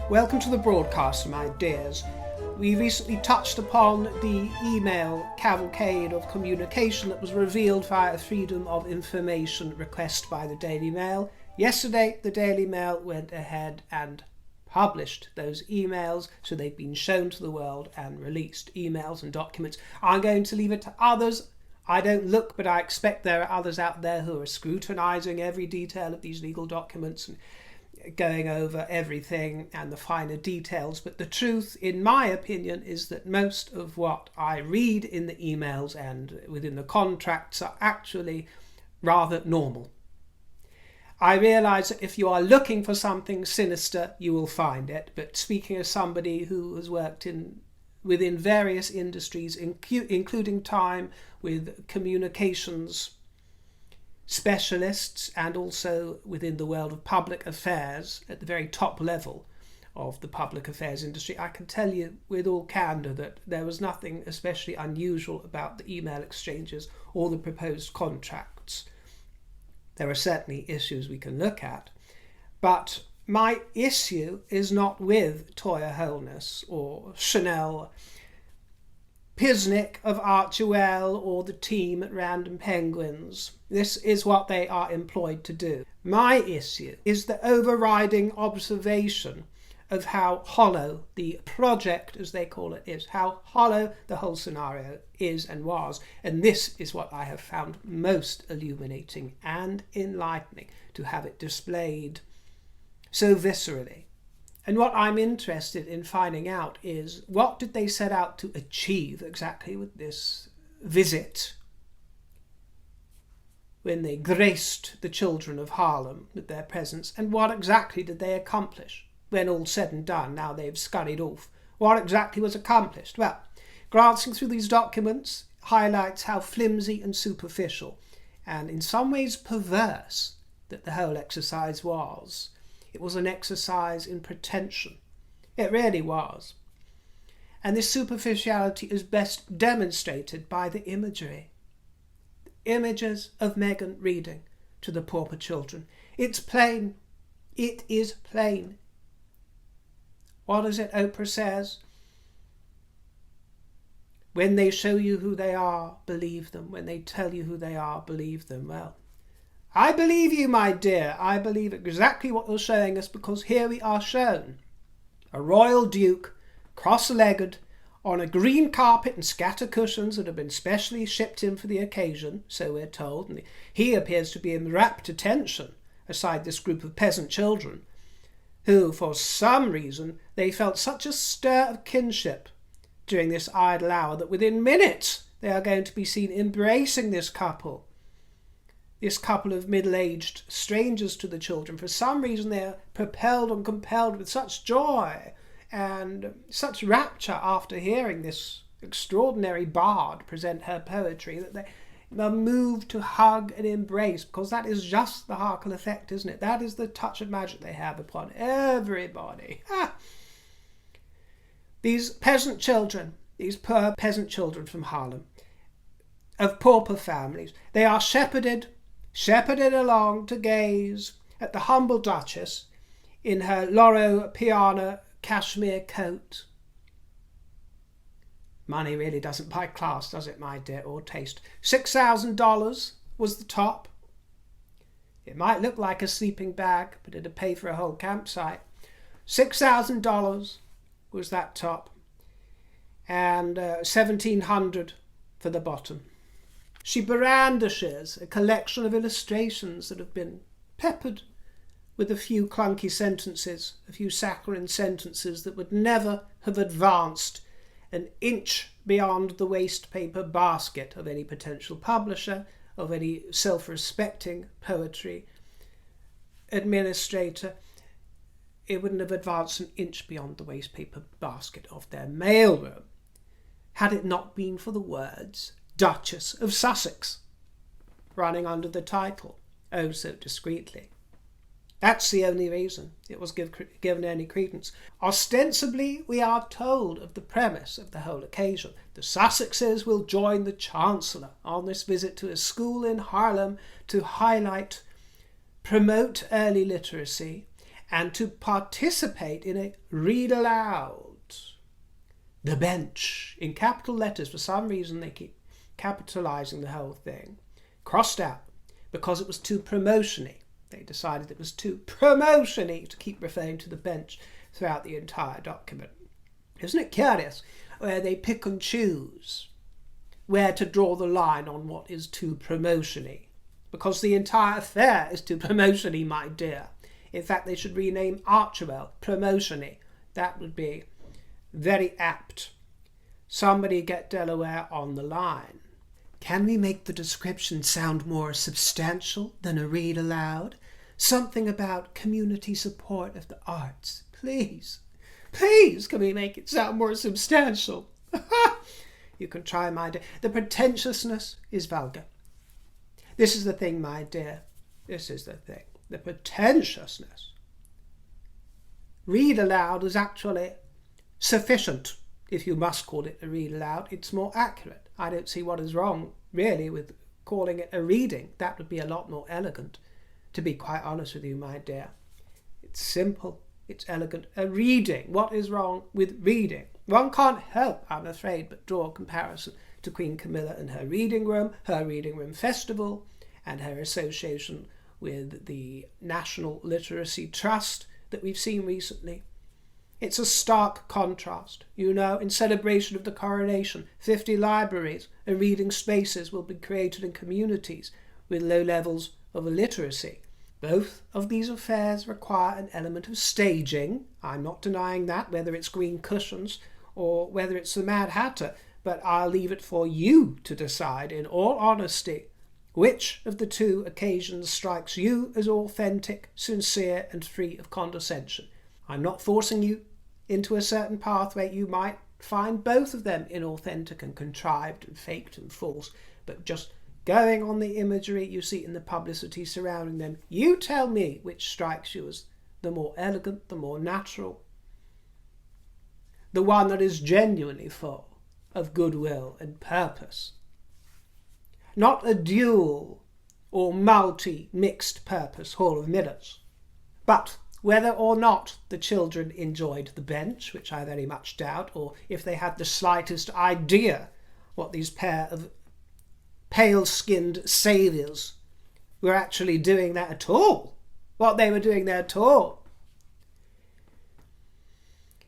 Welcome to the broadcast, my dears. We recently touched upon the email cavalcade of communication that was revealed via a Freedom of Information request by the Daily Mail. Yesterday, the Daily Mail went ahead and published those emails, so they've been shown to the world and released. Emails and documents. I'm going to leave it to others. I don't look, but I expect there are others out there who are scrutinising every detail of these legal documents and going over everything and the finer details. But the truth, in my opinion, is that most of what I read in the emails and within the contracts are actually rather normal. I realise that if you are looking for something sinister, you will find it. But speaking as somebody who has worked within various industries, including time with communications specialists and also within the world of public affairs at the very top level of the public affairs industry, I can tell you with all candour that there was nothing especially unusual about the email exchanges or the proposed contracts. There are certainly issues we can look at, but my issue is not with Toya Holness or Chanel Pisnick of Archewell or the team at Random Penguins. This is what they are employed to do. My issue is the overriding observation of how hollow the project, as they call it, is, how hollow the whole scenario is and was. And this is what I have found most illuminating and enlightening, to have it displayed so viscerally. And what I'm interested in finding out is, what did they set out to achieve exactly with this visit when they graced the children of Harlem with their presence, and what exactly did they accomplish when all said and done? Now they've scurried off. What exactly was accomplished? Well, glancing through these documents highlights how flimsy and superficial and in some ways perverse that the whole exercise was. It was an exercise in pretension. It really was. And this superficiality is best demonstrated by the imagery. Images of Meghan reading to the pauper children. It's plain. It is plain. What is it Oprah says? When they show you who they are, believe them. When they tell you who they are, believe them. Well, I believe you, my dear. I believe exactly what you're showing us, because here we are shown a royal duke, cross-legged, on a green carpet and scatter cushions that have been specially shipped in for the occasion, so we're told. And he appears to be in rapt attention aside this group of peasant children, who, for some reason, they felt such a stir of kinship during this idle hour that within minutes they are going to be seen embracing this couple of middle-aged strangers to the children. For some reason they are propelled and compelled with such joy and such rapture after hearing this extraordinary bard present her poetry that they are moved to hug and embrace, because that is just the Harkle effect, isn't it? That is the touch of magic they have upon everybody. These peasant children, these poor peasant children from Harlem, of pauper families, they are shepherded along to gaze at the humble Duchess in her Loro Piana cashmere coat. Money really doesn't buy class, does it, my dear, or taste? $6,000 was the top. It might look like a sleeping bag, but it'd pay for a whole campsite. $6,000 was that top, and $1,700 for the bottom. She brandishes a collection of illustrations that have been peppered with a few clunky sentences, a few saccharine sentences that would never have advanced an inch beyond the waste paper basket of any potential publisher, of any self-respecting poetry administrator. It wouldn't have advanced an inch beyond the waste paper basket of their mailroom had it not been for the words Duchess of Sussex running under the title, oh so discreetly. That's the only reason it was given any credence. Ostensibly, we are told of the premise of the whole occasion. The Sussexes will join the Chancellor on this visit to a school in Harlem to highlight, promote early literacy, and to participate in a read aloud. The bench, in capital letters. For some reason they keep capitalizing the whole thing. Crossed out because it was too promotion-y. They decided it was too promotion-y to keep referring to the bench throughout the entire document. Isn't it curious where they pick and choose where to draw the line on what is too promotion-y? Because the entire affair is too promotion-y, my dear. In fact, they should rename Archewell promotion-y. That would be very apt. Somebody get Delaware on the line. Can we make the description sound more substantial than a read aloud? Something about community support of the arts. Please, please, can we make it sound more substantial? You can try, my dear. The pretentiousness is vulgar. This is the thing, my dear. This is the thing. The pretentiousness. Read aloud is actually sufficient, if you must call it a read aloud. It's more accurate. I don't see what is wrong, really, with calling it a reading. That would be a lot more elegant, to be quite honest with you, my dear. It's simple. It's elegant. A reading. What is wrong with reading? One can't help, I'm afraid, but draw a comparison to Queen Camilla and her reading room festival, and her association with the National Literacy Trust that we've seen recently. It's a stark contrast. You know, in celebration of the coronation, 50 libraries and reading spaces will be created in communities with low levels of illiteracy. Both of these affairs require an element of staging. I'm not denying that, whether it's green cushions or whether it's the Mad Hatter, but I'll leave it for you to decide, in all honesty, which of the two occasions strikes you as authentic, sincere, and free of condescension. I'm not forcing you into a certain pathway. You might find both of them inauthentic and contrived and faked and false, but just going on the imagery you see in the publicity surrounding them, you tell me which strikes you as the more elegant, the more natural, the one that is genuinely full of goodwill and purpose. Not a dual or multi-mixed purpose Hall of Mirrors. But whether or not the children enjoyed the bench, which I very much doubt, or if they had the slightest idea what these pair of pale-skinned saviours were actually doing there at all, what they were doing there at all,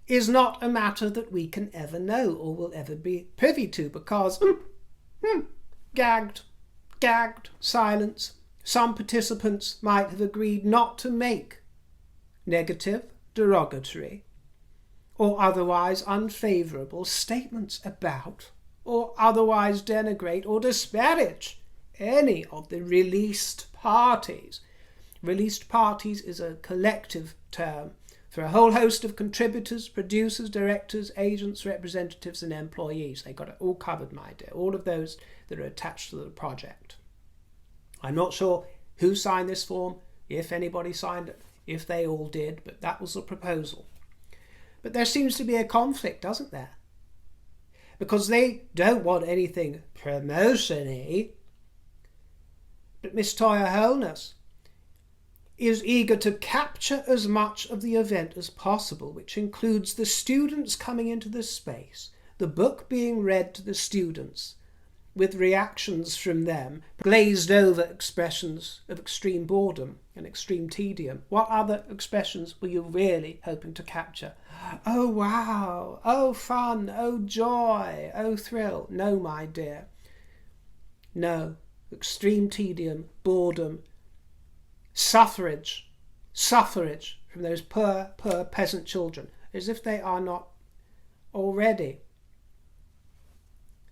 is not a matter that we can ever know or will ever be privy to, because gagged silence. Some participants might have agreed not to make negative, derogatory, or otherwise unfavourable statements about, or otherwise denigrate or disparage any of the released parties. Released parties is a collective term for a whole host of contributors, producers, directors, agents, representatives, and employees. They got it all covered, my dear, all of those that are attached to the project. I'm not sure who signed this form, if anybody signed it, if they all did, but that was the proposal. But there seems to be a conflict, doesn't there? Because they don't want anything promotion-y, but Miss Toya Holness is eager to capture as much of the event as possible, which includes the students coming into the space, the book being read to the students, with reactions from them, glazed over expressions of extreme boredom and extreme tedium. What other expressions were you really hoping to capture? Oh wow, oh fun, oh joy, oh thrill. No, my dear. No, extreme tedium, boredom, suffrage from those poor peasant children, as if they are not already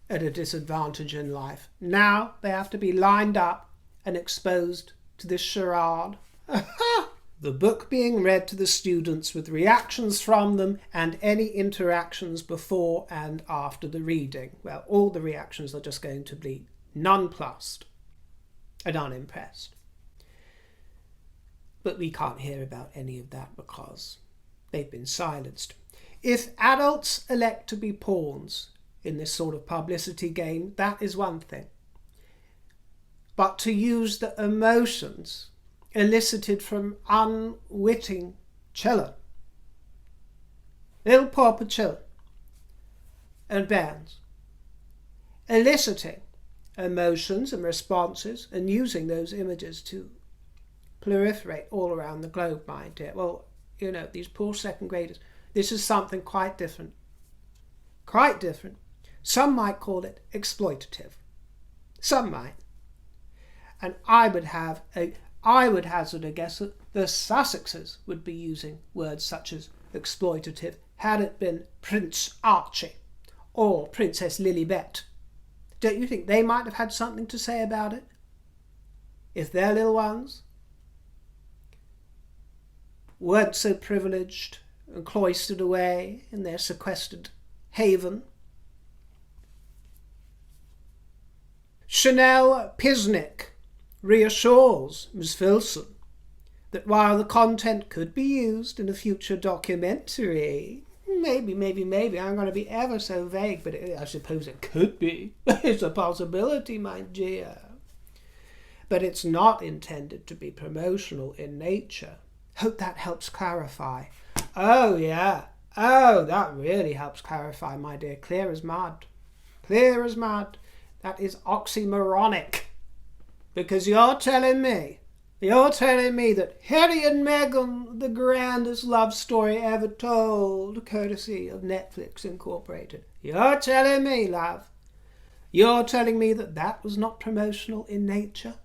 at a disadvantage in life. Now they have to be lined up and exposed to this charade. The book being read to the students with reactions from them and any interactions before and after the reading. Well, all the reactions are just going to be nonplussed and unimpressed. But we can't hear about any of that because they've been silenced. If adults elect to be pawns in this sort of publicity game, that is one thing. But to use the emotions elicited from unwitting children, little pauper children and bands, eliciting emotions and responses and using those images to proliferate all around the globe, my dear. Well, you know, these poor second graders, this is something quite different. Quite different. Some might call it exploitative. Some might. And I would hazard a guess that the Sussexes would be using words such as exploitative had it been Prince Archie or Princess Lilibet. Don't you think they might have had something to say about it? If their little ones weren't so privileged and cloistered away in their sequestered haven. Chanel Pisnik reassures Ms. Filson that while the content could be used in a future documentary, maybe, I'm going to be ever so vague, but I suppose it could be. It's a possibility, my dear. But it's not intended to be promotional in nature. Hope that helps clarify. Oh, yeah. Oh, that really helps clarify, my dear. Clear as mud. Clear as mud. That is oxymoronic. Because you're telling me that Harry and Meghan, the grandest love story ever told, courtesy of Netflix Incorporated. You're telling me, love. You're telling me that that was not promotional in nature?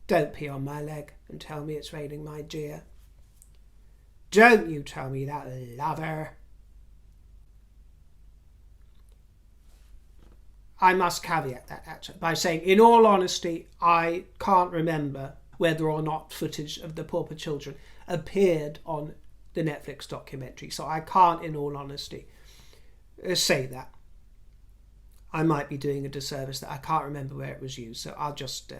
Don't pee on my leg and tell me it's raining, my dear. Don't you tell me that, lover. I must caveat that actually by saying, in all honesty, I can't remember whether or not footage of the pauper children appeared on the Netflix documentary. So I can't, in all honesty, say that. I might be doing a disservice that I can't remember where it was used. So I'll just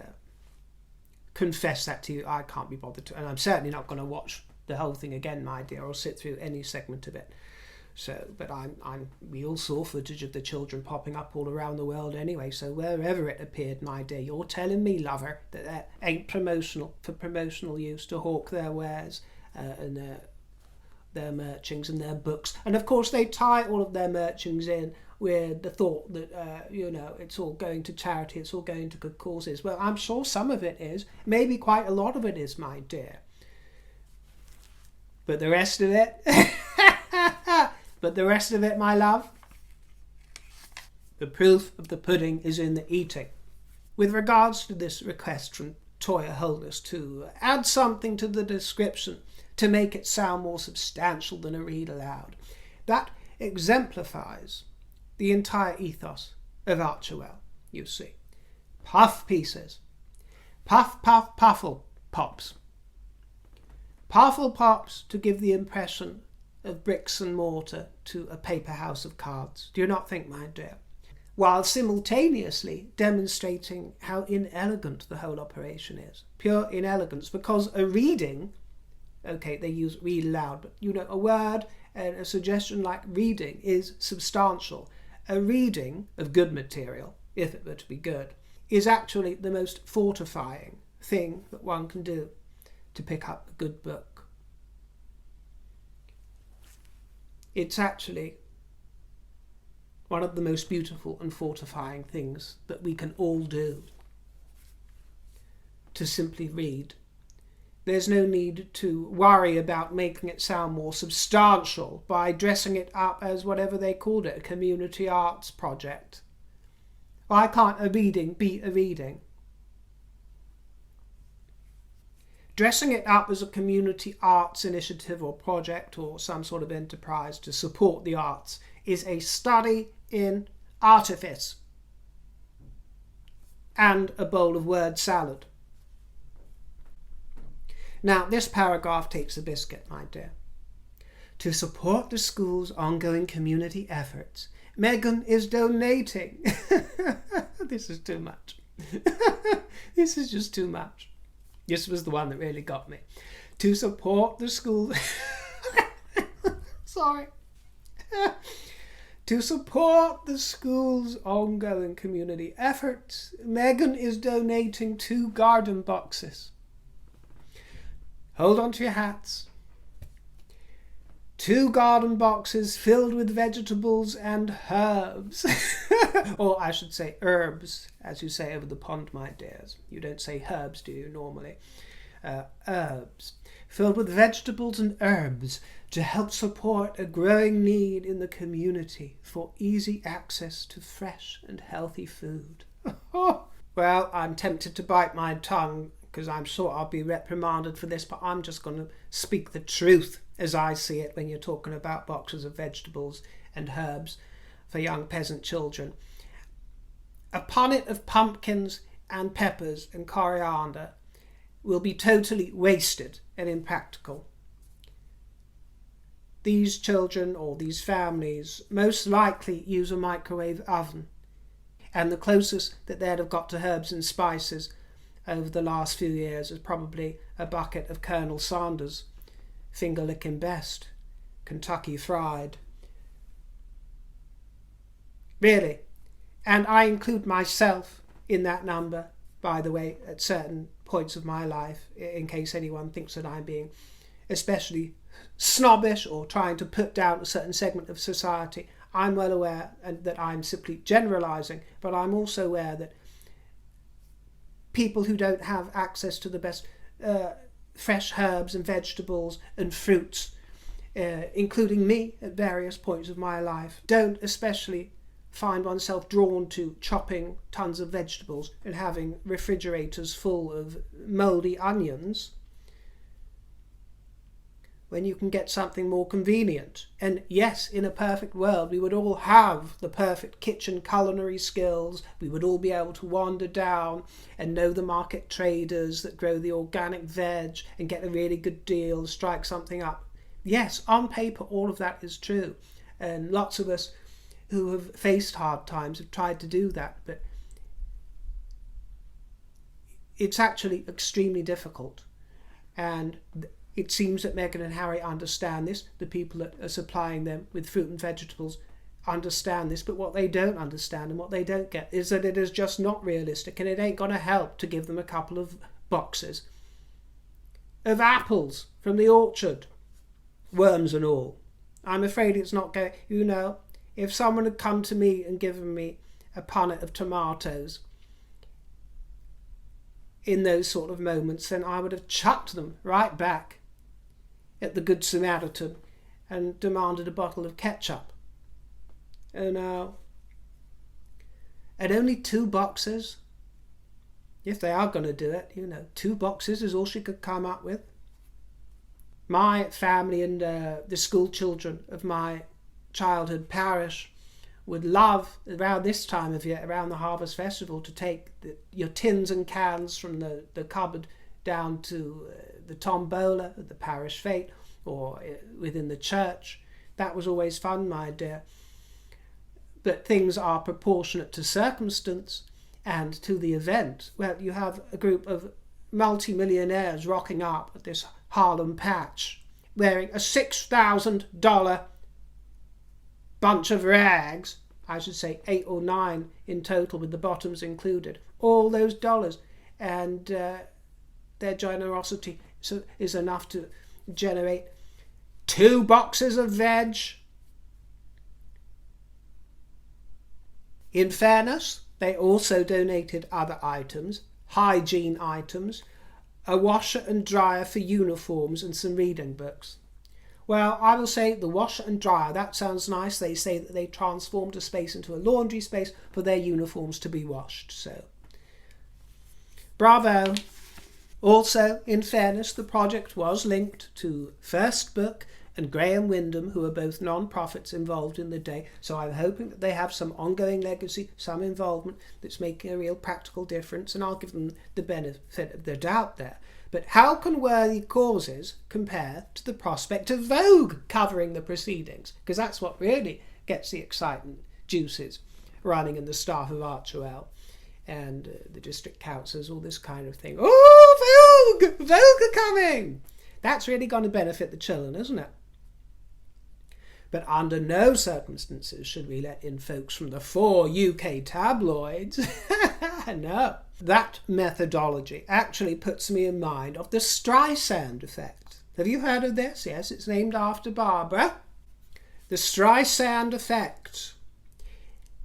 confess that to you. I can't be bothered to, and I'm certainly not going to watch the whole thing again, my dear, or sit through any segment of it. So, but we all saw footage of the children popping up all around the world anyway, so wherever it appeared, my dear, you're telling me, lover, that that ain't promotional, for promotional use to hawk their wares and their merchings and their books. And of course they tie all of their merchings in with the thought that, it's all going to charity, it's all going to good causes. Well, I'm sure some of it is, maybe quite a lot of it is, my dear. But the rest of it... But the rest of it, my love, the proof of the pudding is in the eating. With regards to this request from Toya Holness to add something to the description to make it sound more substantial than a read aloud, that exemplifies the entire ethos of Archewell, you see. Puff pieces. Puff, puff, puffle pops. Puffle pops to give the impression of bricks and mortar to a paper house of cards. Do you not think, my dear? While simultaneously demonstrating how inelegant the whole operation is. Pure inelegance, because a reading, okay, they use read aloud, but a word and a suggestion like reading is substantial. A reading of good material, if it were to be good, is actually the most fortifying thing that one can do to pick up a good book. It's actually one of the most beautiful and fortifying things that we can all do, to simply read. There's no need to worry about making it sound more substantial by dressing it up as whatever they called it, a community arts project. Why can't a reading be a reading? Dressing it up as a community arts initiative or project or some sort of enterprise to support the arts is a study in artifice and a bowl of word salad. Now, this paragraph takes a biscuit, my dear. To support the school's ongoing community efforts, Meghan is donating. This is too much. This is just too much. This was the one that really got me. To support the school... Sorry. To support the school's ongoing community efforts, Meghan is donating 2 garden boxes. Hold on to your hats. 2 garden boxes filled with vegetables and herbs. Or I should say herbs, as you say over the pond, my dears. You don't say herbs, do you, normally? Herbs. Filled with vegetables and herbs to help support a growing need in the community for easy access to fresh and healthy food. Well, I'm tempted to bite my tongue because I'm sure I'll be reprimanded for this, but I'm just going to speak the truth as I see it when you're talking about boxes of vegetables and herbs for young peasant children. A punnet of pumpkins and peppers and coriander will be totally wasted and impractical. These children or these families most likely use a microwave oven, and the closest that they'd have got to herbs and spices over the last few years is probably a bucket of Colonel Sanders, finger-licking best, Kentucky Fried. Really. And I include myself in that number, by the way, at certain points of my life, in case anyone thinks that I'm being especially snobbish or trying to put down a certain segment of society. I'm well aware that I'm simply generalising, but I'm also aware that people who don't have access to the best fresh herbs and vegetables and fruits, including me at various points of my life, don't especially find oneself drawn to chopping tons of vegetables and having refrigerators full of mouldy onions when you can get something more convenient. And yes, in a perfect world, we would all have the perfect kitchen culinary skills. We would all be able to wander down and know the market traders that grow the organic veg and get a really good deal, strike something up. Yes, on paper, all of that is true. And lots of us who have faced hard times have tried to do that, but it's actually extremely difficult. And it seems that Meghan and Harry understand this. The people that are supplying them with fruit and vegetables understand this, but what they don't understand and what they don't get is that it is just not realistic, and it ain't going to help to give them a couple of boxes of apples from the orchard, worms and all. I'm afraid it's not going, if someone had come to me and given me a punnet of tomatoes in those sort of moments, then I would have chucked them right back at the Good Samaritan and demanded a bottle of ketchup. Oh no. And only 2 boxes? If they are going to do it, 2 boxes is all she could come up with. My family and the school children of my childhood parish would love, around this time of year, around the Harvest Festival, to take your tins and cans from the cupboard down to the tombola at the parish fete or within the church. That was always fun, my dear. But things are proportionate to circumstance and to the event. Well, you have a group of multi-millionaires rocking up at this Harlem patch wearing a $6,000 bunch of rags, I should say 8 or 9 in total with the bottoms included, all those dollars, and their generosity is enough to generate 2 boxes of veg. In fairness, they also donated other items, hygiene items, a washer and dryer for uniforms and some reading books. Well, I will say the washer and dryer, that sounds nice. They say that they transformed a space into a laundry space for their uniforms to be washed. So, bravo. Also, in fairness, the project was linked to First Book and Graham Windham, who are both non-profits involved in the day. So I'm hoping that they have some ongoing legacy, some involvement that's making a real practical difference, and I'll give them the benefit of the doubt there. But how can worthy causes compare to the prospect of Vogue covering the proceedings? Because that's what really gets the excitement juices running in the staff of Archewell and the district councils, all this kind of thing. Oh, Vogue! Vogue are coming! That's really going to benefit the children, isn't it? But under no circumstances should we let in folks from the 4 UK tabloids. No. That methodology actually puts me in mind of the Streisand effect. Have you heard of this? Yes, it's named after Barbara. The Streisand effect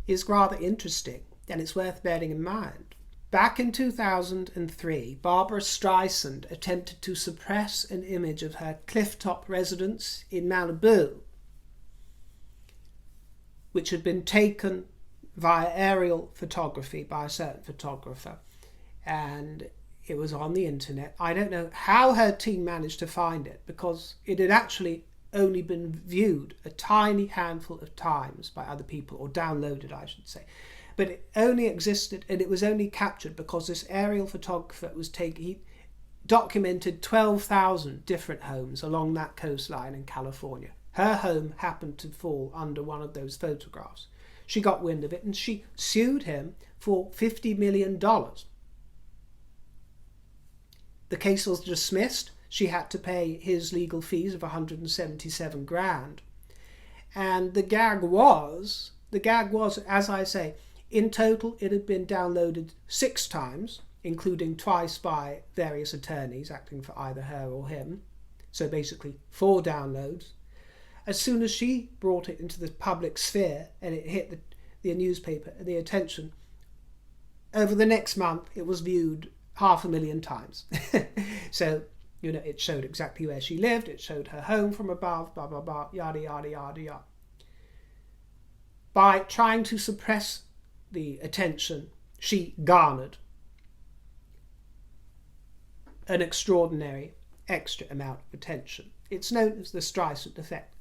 is rather interesting, and it's worth bearing in mind. Back in 2003, Barbara Streisand attempted to suppress an image of her clifftop residence in Malibu, which had been taken via aerial photography by a certain photographer, and it was on the internet. I don't know how her team managed to find it, because it had actually only been viewed a tiny handful of times by other people, or downloaded I should say, but it only existed, and it was only captured because this aerial photographer he documented 12,000 different homes along that coastline in California. Her home happened to fall under one of those photographs. She got wind of it and she sued him for $50 million. The case was dismissed. She had to pay his legal fees of $177,000. And the gag was, as I say, in total it had been downloaded 6 times, including twice by various attorneys acting for either her or him. So basically 4 downloads. As soon as she brought it into the public sphere and it hit the newspaper, the attention, over the next month it was viewed 500,000 times. So, it showed exactly where she lived, it showed her home from above, blah, blah, blah, yada, yada, yada, yada. By trying to suppress the attention, she garnered an extraordinary extra amount of attention. It's known as the Streisand effect.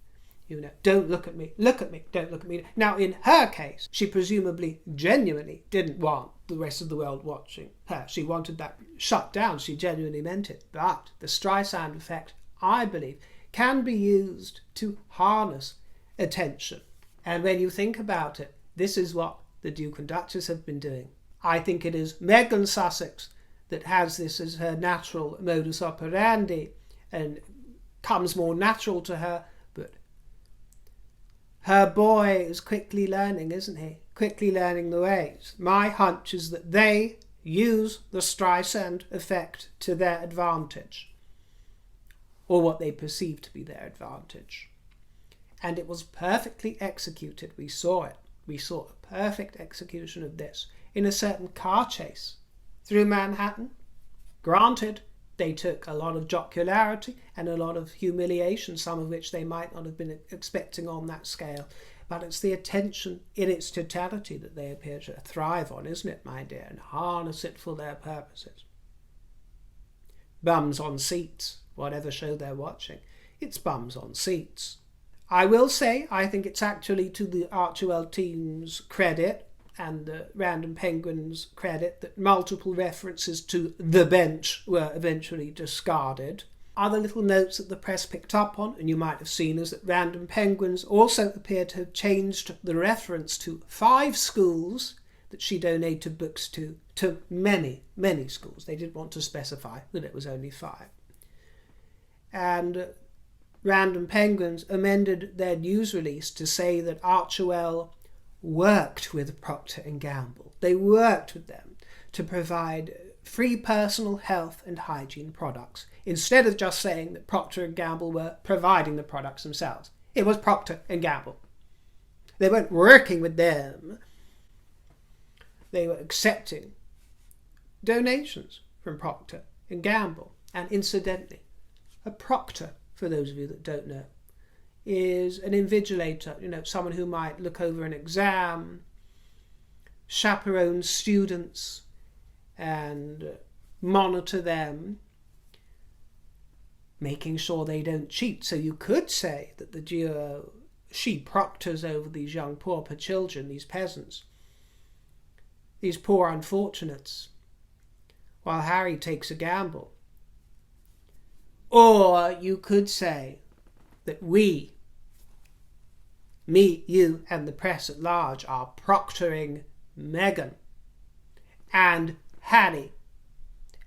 Don't look at me, don't look at me. Now, in her case, she presumably genuinely didn't want the rest of the world watching her. She wanted that shut down. She genuinely meant it. But the Streisand effect, I believe, can be used to harness attention. And when you think about it, this is what the Duke and Duchess have been doing. I think it is Meghan Sussex that has this as her natural modus operandi and comes more natural to her. Her boy is quickly learning, isn't he? Quickly learning the ways. My hunch is that they use the Streisand effect to their advantage, or what they perceive to be their advantage. And it was perfectly executed. We saw it. We saw a perfect execution of this in a certain car chase through Manhattan. Granted, they took a lot of jocularity and a lot of humiliation, some of which they might not have been expecting on that scale. But it's the attention in its totality that they appear to thrive on, isn't it, my dear, and harness it for their purposes. Bums on seats, whatever show they're watching, it's bums on seats. I will say, I think it's actually to the Archewell team's credit and the Random Penguins' credit that multiple references to the bench were eventually discarded. Other little notes that the press picked up on, and you might have seen, is that Random Penguins also appear to have changed the reference to 5 schools that she donated books to many, many schools. They did want to specify that it was only 5. And Random Penguins amended their news release to say that Archewell worked with Procter & Gamble. They worked with them to provide free personal health and hygiene products, instead of just saying that Procter & Gamble were providing the products themselves. It was Procter & Gamble. They weren't working with them. They were accepting donations from Procter & Gamble. And incidentally, a proctor, for those of you that don't know, is an invigilator, someone who might look over an exam, chaperone students, and monitor them, making sure they don't cheat. So you could say that the duo, she proctors over these young pauper children, these peasants, these poor unfortunates, while Harry takes a gamble. Or you could say that we, me, you, and the press at large, are proctoring Meghan and Harry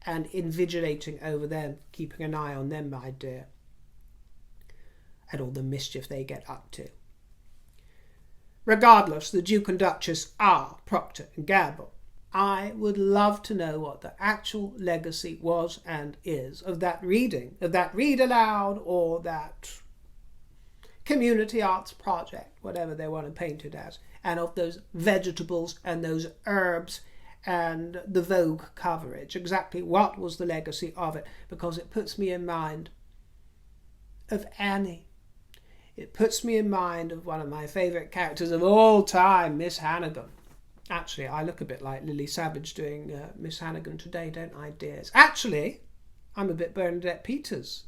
and invigilating over them, keeping an eye on them, my dear, and all the mischief they get up to. Regardless, the Duke and Duchess are Procter & Gamble. I would love to know what the actual legacy was and is of that reading, of that read aloud, or that community arts project, whatever they want to paint it as, and of those vegetables and those herbs and the Vogue coverage. Exactly what was the legacy of it, because it puts me in mind of Annie. It puts me in mind of one of my favourite characters of all time, Miss Hannigan. Actually, I look a bit like Lily Savage doing Miss Hannigan today, don't I, dears? Actually, I'm a bit Bernadette Peters.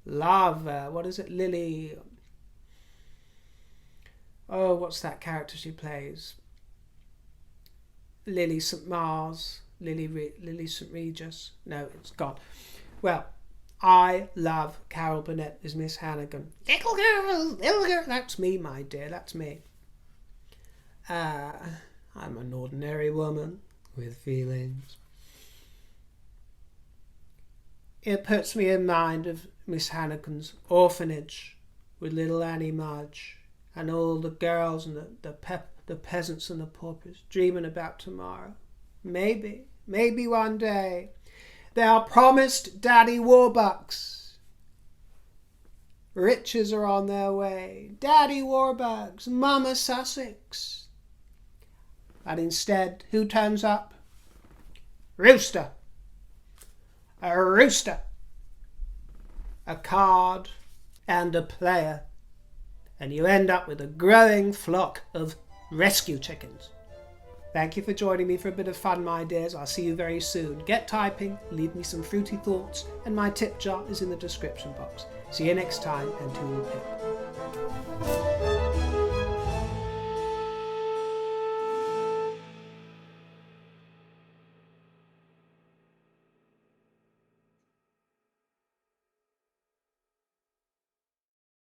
Love, what is it, Lily... Oh, what's that character she plays? Lily St. Mars, Lily St. Regis. No, it's gone. Well, I love Carol Burnett as Miss Hannigan. Little girl, that's me, my dear, that's me. I'm an ordinary woman with feelings. It puts me in mind of Miss Hannigan's orphanage with little Annie Mudge and all the girls and the peasants and the paupers dreaming about tomorrow. Maybe one day they are promised Daddy Warbucks. Riches are on their way. Daddy Warbucks, Mama Sussex. But instead, who turns up? Rooster. A rooster. A card and a player. And you end up with a growing flock of rescue chickens. Thank you for joining me for a bit of fun, my dears. I'll see you very soon. Get typing, leave me some fruity thoughts, and my tip jar is in the description box. See you next time, and toodle pip.